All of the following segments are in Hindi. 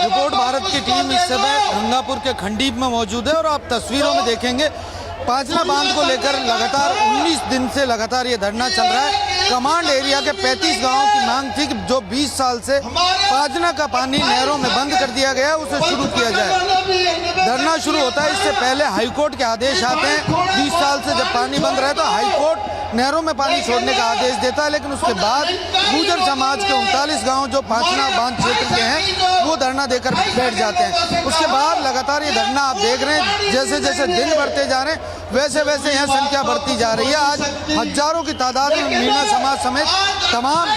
रिपोर्ट भारत की टीम इस समय गंगापुर के खंडीप में मौजूद है और आप तस्वीरों में देखेंगे पांचना बांध को लेकर लगातार 19 दिन से लगातार ये धरना चल रहा है। कमांड एरिया के 35 गांवों की मांग थी कि जो 20 साल से पांचना का पानी नहरों में बंद कर दिया गया उसे शुरू किया जाए। धरना शुरू होता है इससे पहले हाईकोर्ट के आदेश आते हैं। 20 साल से जब पानी बंद रहा तो हाईकोर्ट नहरों में पानी छोड़ने का आदेश देता है, लेकिन उसके बाद गुर्जर समाज के 39 गांव जो पांचना बांध क्षेत्र के हैं वो धरना देकर बैठ जाते हैं। उसके बाद लगातार ये धरना आप देख रहे हैं, जैसे जैसे दिन बढ़ते जा रहे हैं वैसे वैसे यहाँ संख्या बढ़ती जा रही है। आज हजारों की तादाद में मीणा समाज समेत तमाम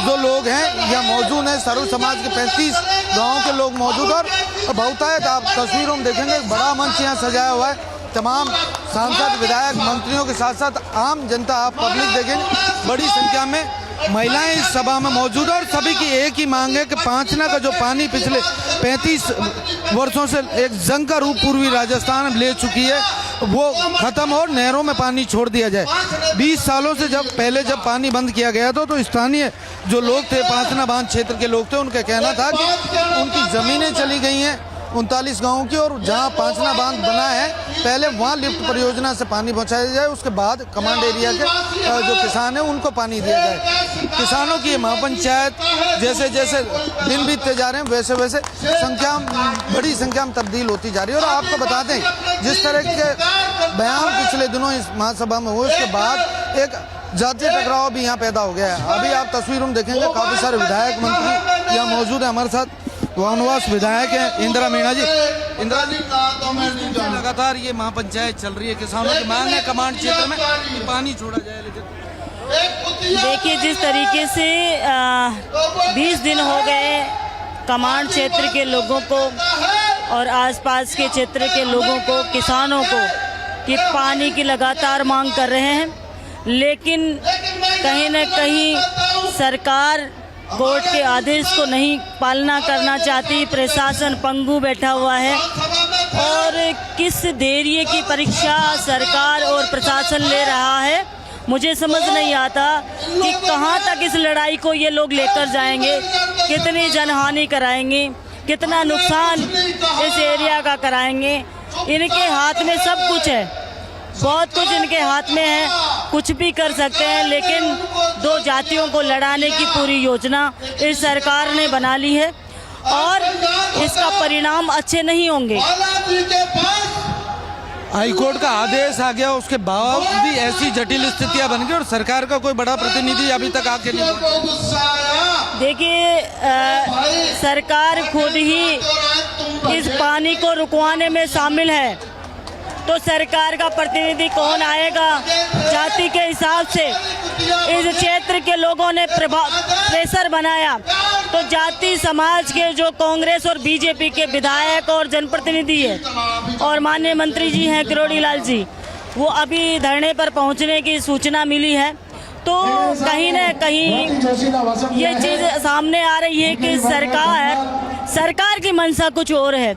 जो लोग हैं यहाँ मौजूद हैं। सरु समाज के 35 गाँव के लोग मौजूद और बहुतायत आप तस्वीरों में देखेंगे बड़ा मंच यहाँ सजाया हुआ है। तमाम सांसद विधायक मंत्रियों के साथ साथ आम जनता आप पब्लिक देखेंगे बड़ी संख्या में महिलाएं इस सभा में मौजूद है और सभी की एक ही मांग है कि पांचना का जो पानी पिछले 35 वर्षों से एक जंग का रूप पूर्वी राजस्थान ले चुकी है वो खत्म हो, नहरों में पानी छोड़ दिया जाए। 20 सालों से जब पानी बंद किया गया था तो स्थानीय जो लोग थे पांचना बांध क्षेत्र के लोग थे उनका कहना था कि उनकी जमीनें चली गई हैं 39 गाँव की और जहां पांचना बांध बना है पहले वहां लिफ्ट परियोजना से पानी पहुंचाया जाए, उसके बाद कमांड एरिया के जो किसान हैं उनको पानी दिया जाए। किसानों की महापंचायत जैसे जैसे दिन बीतते जा रहे हैं वैसे वैसे बड़ी संख्या में तब्दील होती जा रही है। और आपको बता दें जिस तरह के बयान पिछले दिनों इस महासभा में हुए उसके बाद एक जातीय टकराव भी यहाँ पैदा हो गया है। अभी आप तस्वीरों में देखेंगे काफी सारे विधायक मंत्री यहाँ मौजूद है। हमारे साथ वनवास विधायक है इंदिरा मीणा जी। इंदिरा जी लगातार ये महापंचायत चल रही है, किसानों की मांग है कमांड क्षेत्र में पानी छोड़ा जाए, लेकिन देखिए जिस तरीके से 20 दिन हो गए कमांड क्षेत्र के लोगों को और आसपास के क्षेत्र के लोगों को किसानों को कि पानी की लगातार मांग कर रहे हैं, लेकिन कहीं न कहीं सरकार कोर्ट के आदेश को नहीं पालना करना चाहती। प्रशासन पंगु बैठा हुआ है और किस धैर्य की परीक्षा सरकार और प्रशासन ले रहा है मुझे समझ नहीं आता कि कहां तक इस लड़ाई को ये लोग लेकर जाएंगे, कितनी जनहानि कराएंगे, कितना नुकसान इस एरिया का कराएंगे। इनके हाथ में सब कुछ है, बहुत कुछ इनके हाथ में है, कुछ भी कर सकते हैं, लेकिन दो जातियों को लड़ाने की पूरी योजना इस सरकार ने बना ली है और इसका परिणाम अच्छे नहीं होंगे। हाईकोर्ट का आदेश आ गया उसके बावजूद भी ऐसी जटिल स्थितियां बन गई और सरकार का कोई बड़ा प्रतिनिधि अभी तक आके नहीं पहुंचा। देखिए सरकार खुद ही इस पानी को रुकवाने में शामिल है, तो सरकार का प्रतिनिधि कौन आएगा? जाति के हिसाब से इस क्षेत्र के लोगों ने प्रेशर बनाया, तो जाति समाज के जो कांग्रेस और बीजेपी के विधायक और जनप्रतिनिधि है और माननीय मंत्री जी हैं किरोड़ी लाल जी, वो अभी धरने पर पहुंचने की सूचना मिली है। तो कहीं न कहीं ये चीज़ सामने आ रही है कि सरकार की मंशा कुछ और है,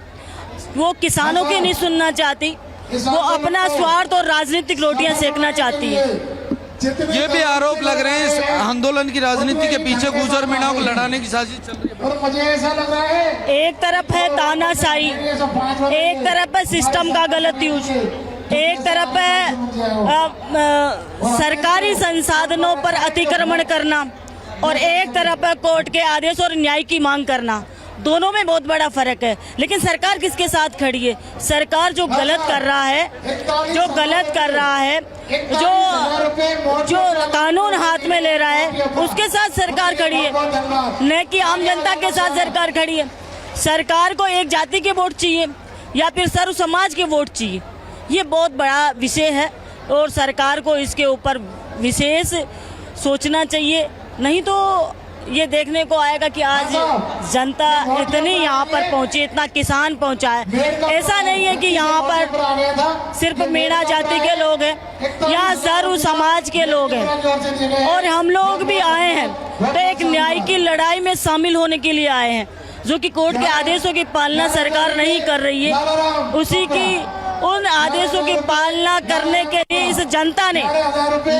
वो किसानों की नहीं सुनना चाहती, वो अपना स्वार्थ और राजनीतिक रोटियां सेकना चाहती है। ये भी आरोप लग रहे हैं इस आंदोलन की राजनीति के पीछे गुर्जर मीणा को लड़ाने की साजिश चल रही है। मुझे ऐसा लग रहा है एक तरफ है तानाशाही, एक तरफ है सिस्टम का गलत यूज, एक तरफ है सरकारी संसाधनों पर अतिक्रमण करना और एक तरफ है कोर्ट के आदेश और न्याय की मांग करना। दोनों में बहुत बड़ा फर्क है, लेकिन सरकार किसके साथ खड़ी है? सरकार जो गलत कर रहा है, जो कानून हाथ में ले रहा है उसके साथ सरकार खड़ी है, न कि आम जनता के साथ सरकार खड़ी है। सरकार को एक जाति के वोट चाहिए या फिर सर्व समाज के वोट चाहिए, ये बहुत बड़ा विषय है और सरकार को इसके ऊपर विशेष सोचना चाहिए। नहीं तो ये देखने को आएगा कि आज जनता इतनी यहाँ पर पहुंची, इतना किसान पहुंचा है। ऐसा नहीं है कि यहाँ पर सिर्फ मीणा जाति के लोग हैं, यहाँ सर्व समाज के लोग हैं और हम लोग भी आए हैं तो एक न्याय की लड़ाई में शामिल होने के लिए आए हैं, जो कि कोर्ट के आदेशों की पालना सरकार नहीं कर रही है। उसी की उन आदेशों की पालना करने के लिए इस जनता ने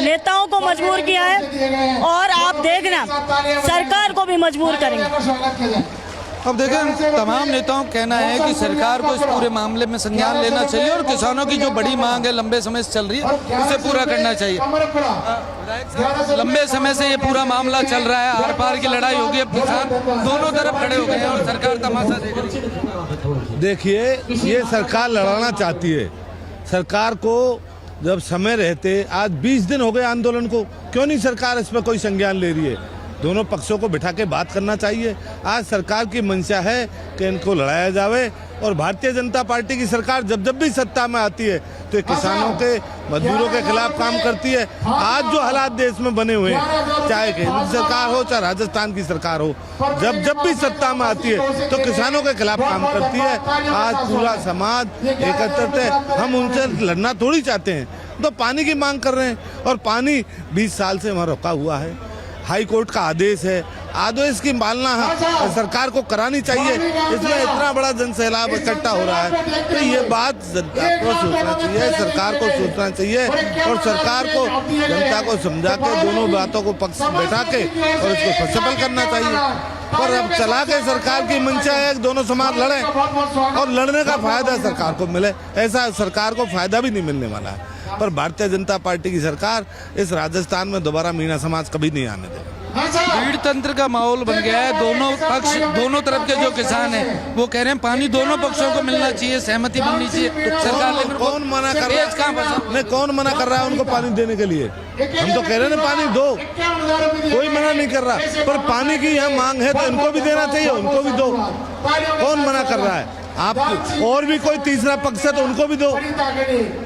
नेताओं को मजबूर किया है और आप देखना सरकार को भी मजबूर करेंगे। अब देखें, तमाम नेताओं का कहना है कि सरकार को इस पूरे मामले में संज्ञान लेना चाहिए और किसानों की जो बड़ी मांग है लंबे समय से चल रही है उसे पूरा करना चाहिए। लंबे समय से ये पूरा मामला चल रहा है, आर पार की लड़ाई होगी, अब किसान दोनों तरफ खड़े हो गए हैं और सरकार तमाशा देख रही है। देखिए, ये सरकार लड़ाना चाहती है। सरकार को जब समय रहते, आज 20 दिन हो गए आंदोलन को, क्यों नहीं सरकार इस पर कोई संज्ञान ले रही है? दोनों पक्षों को बिठा के बात करना चाहिए। आज सरकार की मंशा है कि इनको लड़ाया जावे और भारतीय जनता पार्टी की सरकार जब जब भी सत्ता में आती है तो किसानों के, मजदूरों के खिलाफ काम करती है। आज जो हालात देश में बने हुए हैं, चाहे केंद्र सरकार हो चाहे राजस्थान की सरकार हो, जब जब भी सत्ता में आती है तो किसानों के खिलाफ काम करती है। आज पूरा समाज एकत्रित है, हम उनसे लड़ना थोड़ी चाहते हैं, तो पानी की मांग कर रहे हैं और पानी 20 साल से वहाँ रुका हुआ है। हाई कोर्ट का आदेश है, आदेश की पालना सरकार को करानी चाहिए। इसमें इतना बड़ा जन सैलाब इकट्ठा हो रहा है तो ये बात जनता को सोचना चाहिए, सरकार को सोचना चाहिए और सरकार को जनता को समझा के दोनों बातों को पक्ष बैठा के और इसको सफल करना चाहिए। पर अब चला के सरकार की मंशा है कि दोनों समाज लड़े और लड़ने का फायदा सरकार को मिले, ऐसा सरकार को फायदा भी नहीं मिलने वाला है। पर भारतीय जनता पार्टी की सरकार इस राजस्थान में दोबारा मीणा समाज कभी नहीं आने देगा। भीड़ तंत्र का माहौल बन गया है। दोनों पक्ष, दोनों तरफ के जो किसान हैं वो कह रहे हैं पानी दोनों पक्षों को मिलना चाहिए, सहमति बननी चाहिए। सरकार लेकिन कौन मना कर रहा है? नहीं, कौन मना कर रहा है उनको पानी देने के लिए? हम तो कह रहे हैं पानी दो, कोई मना नहीं कर रहा, पर पानी की यहाँ मांग है तो इनको भी देना चाहिए, उनको भी दो। कौन मना कर रहा है? आप और भी कोई तीसरा पक्ष है तो उनको भी दो,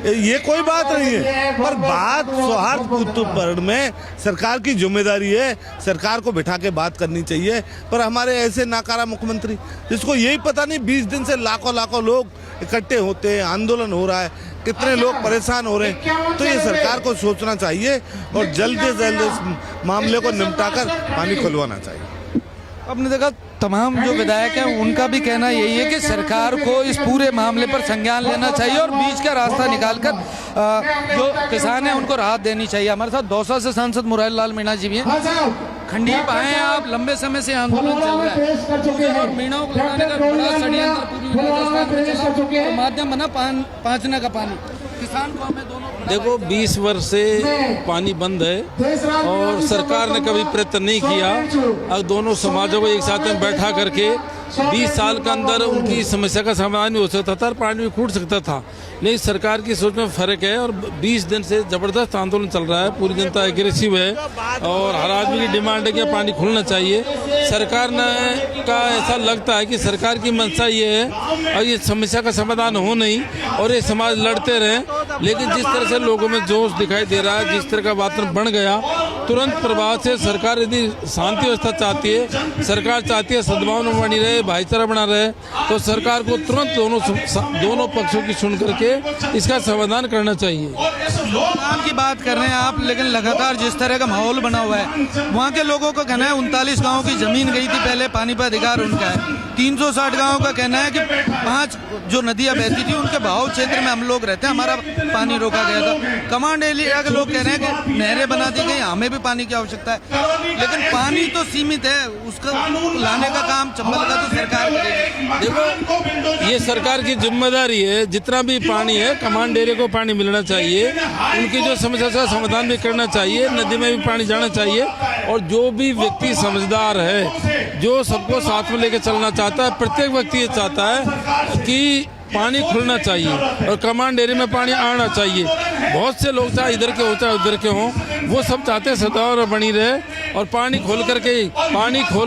ये कोई बात नहीं है। पर बात सौहार्दपूर्ण में सरकार की जिम्मेदारी है, सरकार को बिठा के बात करनी चाहिए। पर हमारे ऐसे नाकारा मुख्यमंत्री जिसको यही पता नहीं, 20 दिन से लाखों लोग इकट्ठे होते हैं, आंदोलन हो रहा है, कितने लोग परेशान हो रहे हैं, तो ये सरकार को सोचना चाहिए और जल्द से जल्द इस मामले को निपटाकर पानी खुलवाना चाहिए। आपने देखा तमाम जो विधायक हैं उनका भी कहना यही है कि सरकार को इस पूरे मामले पर संज्ञान लेना चाहिए और बीच का रास्ता निकालकर जो किसान हैं उनको राहत देनी चाहिए। हमारे साथ दौसा से सांसद मुरारी लाल मीणा जी भी हैं। खंडीप आए हैं आप, लंबे समय से आंदोलन चल रहा है और मीणाओं को लड़ाने का बड़ा षड्यंत्र पूरी राजस्थान में चला और माध्यम बना पांचना का पानी। किसान को हमें दोनों देखो 20 वर्ष से पानी बंद है और सरकार ने कभी प्रयत्न नहीं किया। अब दोनों समाजों को एक साथ में बैठा करके 20 साल के अंदर उनकी समस्या का समाधान भी हो सकता था और पानी भी फूट सकता था, लेकिन सरकार की सोच में फर्क है और 20 दिन से जबरदस्त आंदोलन चल रहा है। पूरी जनता एग्रेसिव है और हर आदमी की डिमांड है कि पानी खुलना चाहिए। सरकार ने का ऐसा लगता है कि सरकार की मंशा ये है और ये समस्या का समाधान हो नहीं और ये समाज लड़ते रहे, लेकिन जिस तरह से लोगों में जोश दिखाई दे रहा है, जिस तरह का वातावरण बन गया, तुरंत प्रभाव से सरकार यदि शांति व्यवस्था चाहती है, सरकार चाहती है सद्भावना बनी रहे, भाईचारा बना रहे, तो सरकार को तुरंत दोनों पक्षों की सुन करके इसका समाधान करना चाहिए। लोकपाल की बात कर रहे हैं आप, लेकिन लगातार जिस तरह का माहौल बना हुआ है, वहाँ के लोगों का कहना है 39 गाँव की जमीन गई थी पहले, पानी पर अधिकार उनका है। 360 गाँव का कहना है कि 5 जो नदियाँ बहती थी उनके बहाव क्षेत्र में हम लोग रहते हैं, हमारा पानी रोका गया था। कमांड एरिया के लोग कह रहे हैं कि नहरें बना दी गई, हमें भी पानी की आवश्यकता है, लेकिन पानी तो सीमित है, उसका लाने का काम चंबल का तो सरकार करेगी। देखो ये सरकार की जिम्मेदारी है, जितना भी पानी है कमांड एरिया को पानी मिलना चाहिए, उनकी जो समस्या का समाधान भी करना चाहिए, नदी में भी पानी जाना चाहिए और जो भी व्यक्ति समझदार है, जो सबको साथ में लेकर चलना चाहता है, प्रत्येक व्यक्ति ये चाहता है कि पानी खुलना चाहिए और कमांड एरिया में पानी आना चाहिए। बहुत से लोग चाहे इधर के हो चाहे उधर के हों, वो सब चाहते हैं सद्भावना बनी रहे और पानी खोल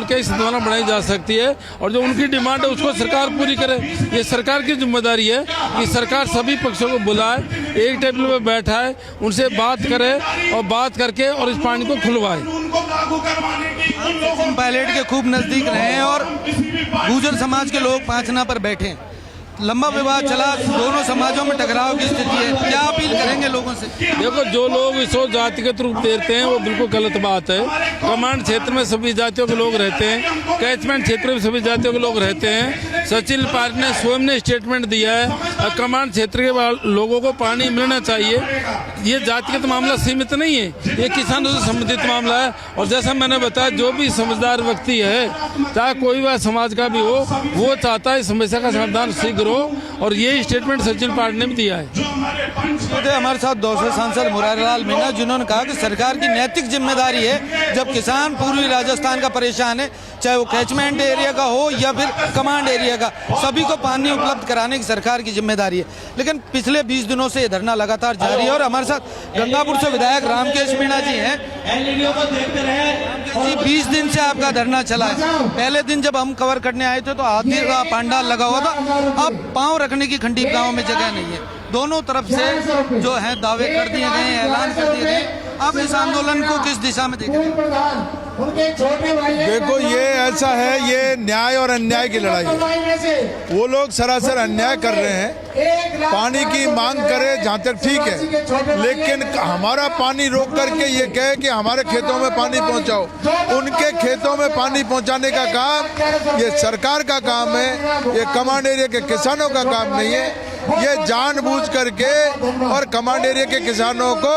के ही सद्भावना बनाई जा सकती है और जो उनकी डिमांड है उसको सरकार पूरी करे। ये सरकार की जिम्मेदारी है कि सरकार सभी पक्षों को बुलाए, एक टेबल पर बैठाए, उनसे बात करे और बात करके और इस पानी को खुलवाए। पायलट के खूब नजदीक रहे हैं और गुर्जर समाज के लोग पांचना पर बैठे, लंबा विवाद चला, दोनों समाजों में टकराव की स्थिति है, क्या अपील करेंगे लोगों से? देखो जो लोग इसको जातिगत रूप देते हैं वो बिल्कुल गलत बात है। कमांड क्षेत्र में सभी जातियों के लोग रहते हैं, कैचमेंट क्षेत्र में सभी जातियों के लोग रहते हैं। सचिन पार्टी ने स्वयं ने स्टेटमेंट दिया है कमांड क्षेत्र के लोगों को पानी मिलना चाहिए। ये जातिगत मामला सीमित नहीं है, ये किसानों से संबंधित मामला है। और जैसा मैंने बताया, जो भी समझदार व्यक्ति है, चाहे कोई भी समाज का भी हो, वो चाहता है समस्या का समाधान शीघ्र हो, और ये स्टेटमेंट सचिन पार्टी ने भी दिया है। हमारे साथ दौसा सांसद मुरारीलाल मीणा, जिन्होंने कहा कि सरकार की नैतिक जिम्मेदारी है, जब किसान पूर्वी राजस्थान का परेशान है, चाहे वो कैचमेंट एरिया का हो या फिर कमांड एरिया का, सभी को पानी उपलब्ध कराने की सरकार की जिम्मेदारी है। लेकिन पिछले 20 दिनों से ये धरना लगातार जारी है। और हमारे साथ गंगापुर से विधायक रामकेश मीणा जी हैं। जी, 20 दिन से आपका धरना चला है। पहले दिन जब हम कवर करने आए थे तो हाथी का पांडाल लगा हुआ था, अब पांव रखने की खंडीप गांव में जगह नहीं है। दोनों तरफ से जो है दावे कर दिए गए, ऐलान कर दिए गए। अब इस आंदोलन को किस दिशा में देख रहे हैं? देखो, ये ऐसा है, ये न्याय और अन्याय की लड़ाई है। वो लोग सरासर अन्याय कर रहे हैं। पानी की मांग करे जहाँ तक ठीक है, लेकिन हमारा पानी रोक करके ये कहे कि हमारे खेतों में पानी पहुँचाओ। उनके खेतों में पानी पहुँचाने का काम ये सरकार का काम है, ये कमांड एरिया के किसानों का काम नहीं है। ये जानबूझ करके और कमांड एरिया के किसानों को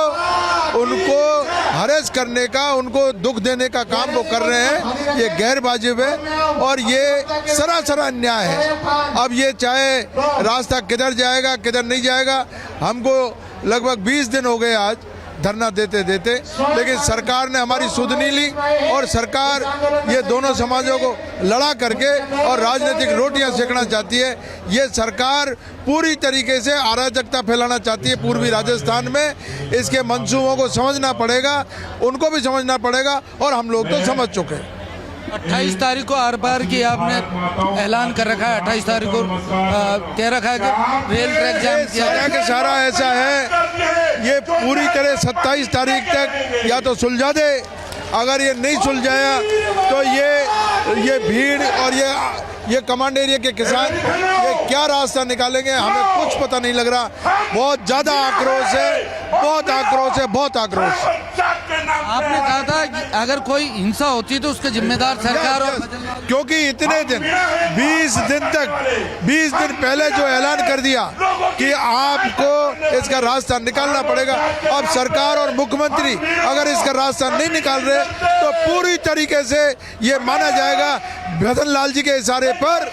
उनको हरेस करने का, उनको दुख देने का काम वो कर रहे हैं। ये गैर वाजिब है और ये सरासर अन्याय है। अब ये चाहे रास्ता किधर जाएगा किधर नहीं जाएगा, हमको लगभग 20 दिन हो गए आज धरना देते देते, लेकिन सरकार ने हमारी सुध नहीं ली। और सरकार ये दोनों समाजों को लड़ा करके और राजनीतिक रोटियां सेकना चाहती है। ये सरकार पूरी तरीके से अराजकता फैलाना चाहती है पूर्वी राजस्थान में। इसके मंसूबों को समझना पड़ेगा, उनको भी समझना पड़ेगा, और हम लोग तो समझ चुके हैं। 28 तारीख को आर पार की आपने ऐलान कर रखा है। 28 तारीख को कह रखा है कि रेल ट्रैक जाम किया सारा के सारा ऐसा है, ये पूरी तरह 27 तारीख तक या तो सुलझा दे। अगर ये नहीं सुलझाया तो ये भीड़ और ये कमांड एरिया के किसान ये क्या रास्ता निकालेंगे, हमें कुछ पता नहीं लग रहा। बहुत ज्यादा आक्रोश है, बहुत आक्रोश है, बहुत आक्रोश। आपने कहा था कि अगर कोई हिंसा होती तो उसके जिम्मेदार सरकार और क्योंकि इतने दिन 20 दिन पहले जो ऐलान कर दिया कि आपको इसका रास्ता निकालना पड़ेगा, अब सरकार और मुख्यमंत्री अगर इसका रास्ता नहीं निकाल रहे तो पूरी तरीके से ये माना जाएगा भजन लाल जी के इशारे पर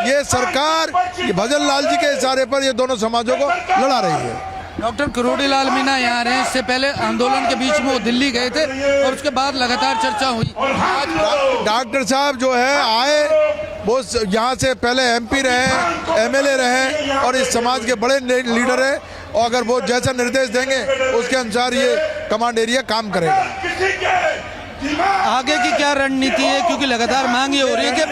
ये सरकार, भजन लाल जी के इशारे पर ये दोनों समाजों को लड़ा रही है। डॉक्टर किरोड़ीलाल मीणा यहाँ रहे। इससे पहले आंदोलन के बीच में वो दिल्ली गए थे और उसके बाद लगातार चर्चा हुई। आज डॉक्टर साहब जो है आए, वो यहाँ से पहले MP रहे, MLA रहे और इस समाज के बड़े लीडर हैं, और अगर वो जैसा निर्देश देंगे उसके अनुसार ये कमांड एरिया काम करेगा। आगे की क्या रणनीति है, क्योंकि लगातार मांग ये हो रही है कि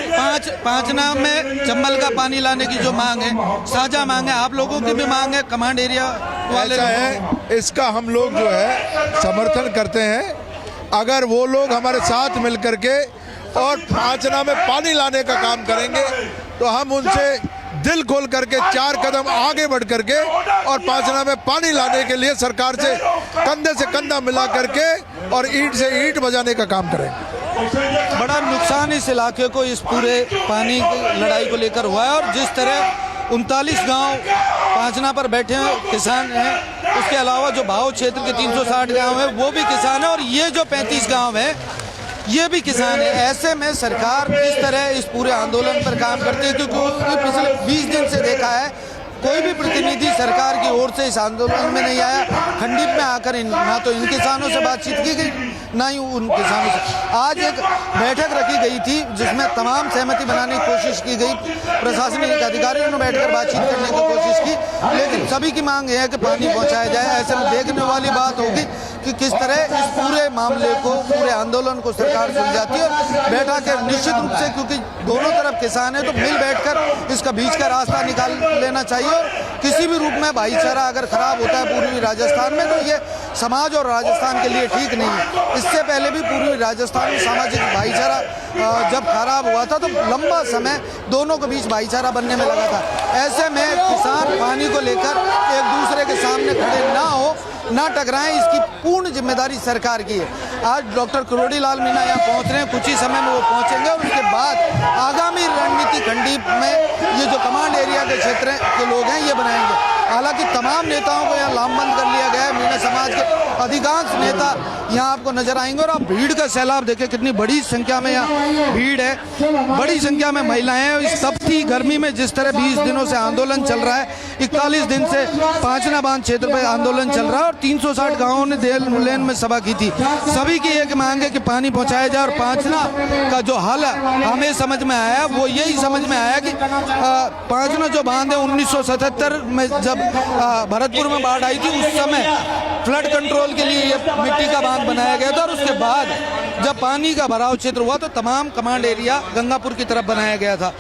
पाँच नाम में चंबल का पानी लाने की जो मांग है, साझा मांग है, आप लोगों की भी मांग है, कमांड एरिया वाले ऐसा है, इसका हम लोग जो है समर्थन करते हैं। अगर वो लोग हमारे साथ मिल करके और पांचना में पानी लाने का काम करेंगे तो हम उनसे दिल खोल करके 4 कदम आगे बढ़ करके और पांचना में पानी लाने के लिए सरकार से कंधे से कंधा मिला करके और ईंट से ईंट बजाने का काम करेंगे। बड़ा नुकसान इस इलाके को इस पूरे पानी की लड़ाई को लेकर हुआ है। और जिस तरह 39 गांव पांचना पर बैठे हैं किसान हैं, उसके अलावा जो भाव क्षेत्र के 360 गांव हैं वो भी किसान हैं, और ये जो 35 गांव हैं ये भी किसान है। ऐसे में सरकार किस तरह इस पूरे आंदोलन पर काम करती है, क्योंकि पिछले 20 दिन से देखा है कोई भी प्रतिनिधि सरकार की ओर से इस आंदोलन में नहीं आया। खंडीप में आकर ना तो इन किसानों से बातचीत की गई, ना ही उन किसानों से। आज एक बैठक रखी गई थी जिसमें तमाम सहमति बनाने की कोशिश की गई, प्रशासनिक अधिकारियों ने बैठकर बातचीत करने की कोशिश की, लेकिन सभी की मांग यह है कि पानी पहुंचाया जाए। ऐसे में देखने वाली बात होगी कि किस तरह इस पूरे मामले को, पूरे आंदोलन को सरकार सुलझाती है। बैठा कर निश्चित रूप से, क्योंकि दोनों तरफ किसान है, तो मिल बैठकर इसका बीच का रास्ता निकाल लेना चाहिए। और किसी भी रूप में भाईचारा अगर खराब होता है पूर्वी राजस्थान में, तो ये समाज और राजस्थान के लिए ठीक नहीं है। इससे पहले भी पूर्वी राजस्थान में सामाजिक भाईचारा जब खराब हुआ था तो लंबा समय दोनों के बीच भाईचारा बनने में लगा था। ऐसे में किसान पानी को लेकर एक दूसरे के सामने खड़े ना हो, ना टकराएं, इसकी पूर्ण जिम्मेदारी सरकार की है। आज डॉक्टर किरोड़ीलाल मीणा यहाँ पहुँच रहे हैं, कुछ ही समय में वो पहुँचेंगे और उसके बाद आगामी रणनीति खंडीप में ये जो कमांड एरिया के क्षेत्र के लोग हैं ये बनाएंगे। हालांकि तमाम नेताओं को यहाँ लामबंद कर लिया गया है। मीणा समाज के अधिकांश नेता यहाँ आपको नजर आएंगे और आप भीड़ का सैलाब देखें, कितनी बड़ी संख्या में यहाँ भीड़ है, बड़ी संख्या में महिलाएं हैं। इस तपती गर्मी में जिस तरह 20 दिनों से आंदोलन चल रहा है, 41 दिन से पांचना बांध क्षेत्र पर आंदोलन चल रहा है और 360 गांवों ने देल लेन में सभा की थी। सभी की एक मांग है कि पानी पहुंचाया जाए और पांचना का जो हल हमें समझ में आया वो यही समझ में आया कि पांचना जो बांध है 1977 में जब भरतपुर में बाढ़ आई थी उस समय फ्लड कंट्रोल के लिए ये मिट्टी का बांध बनाया गया था और उसके बाद जब पानी का भराव क्षेत्र हुआ तो तमाम कमांड एरिया गंगापुर की तरफ बनाया गया था।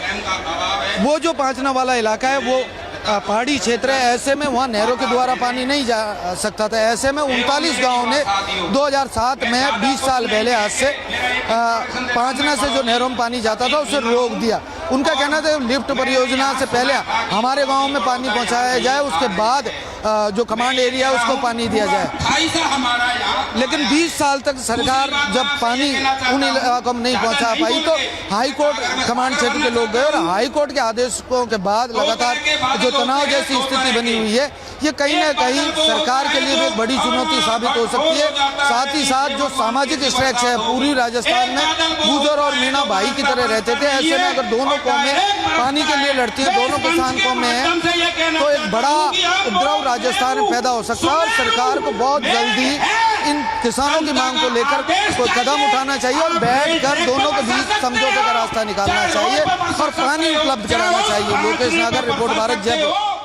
वो जो पांचना वाला इलाका है वो पहाड़ी क्षेत्र है, ऐसे में वहाँ नहरों के द्वारा पानी नहीं जा सकता था। ऐसे में 39 गांवों ने 2007 में 20 साल पहले आज से पांचना से जो नहरों में पानी जाता था उसे रोक दिया। उनका कहना था लिफ्ट परियोजना से पहले हमारे गांव में पानी पहुंचाया जाए, उसके बाद जो कमांड एरिया है उसको पानी दिया जाए। लेकिन 20 साल तक सरकार जब पानी उन इलाकों में नहीं पहुंचा पाई तो हाई कोर्ट कमांड क्षेत्र के लोग गए और हाई कोर्ट के आदेशों के बाद लगातार जो तनाव जैसी स्थिति बनी हुई है ये कहीं ना कहीं सरकार के लिए भी एक बड़ी चुनौती साबित हो सकती है। साथ ही साथ जो सामाजिक स्ट्रक्चर है, पूरी राजस्थान में गुर्जर और मीणा भाई की तरह रहते थे, ऐसे में अगर दोनों कौमें पानी के लिए लड़ती है, दोनों किसान कौमें हैं तो एक बड़ा उपद्रव राजस्थान में पैदा हो सकता है और सरकार को बहुत जल्दी इन किसानों की मांग को लेकर कोई कदम उठाना चाहिए और बैठकर दोनों के बीच समझौते का रास्ता निकालना चाहिए और पानी उपलब्ध कराना चाहिए। लोकेश नागर, रिपोर्ट भारत, जयपुर।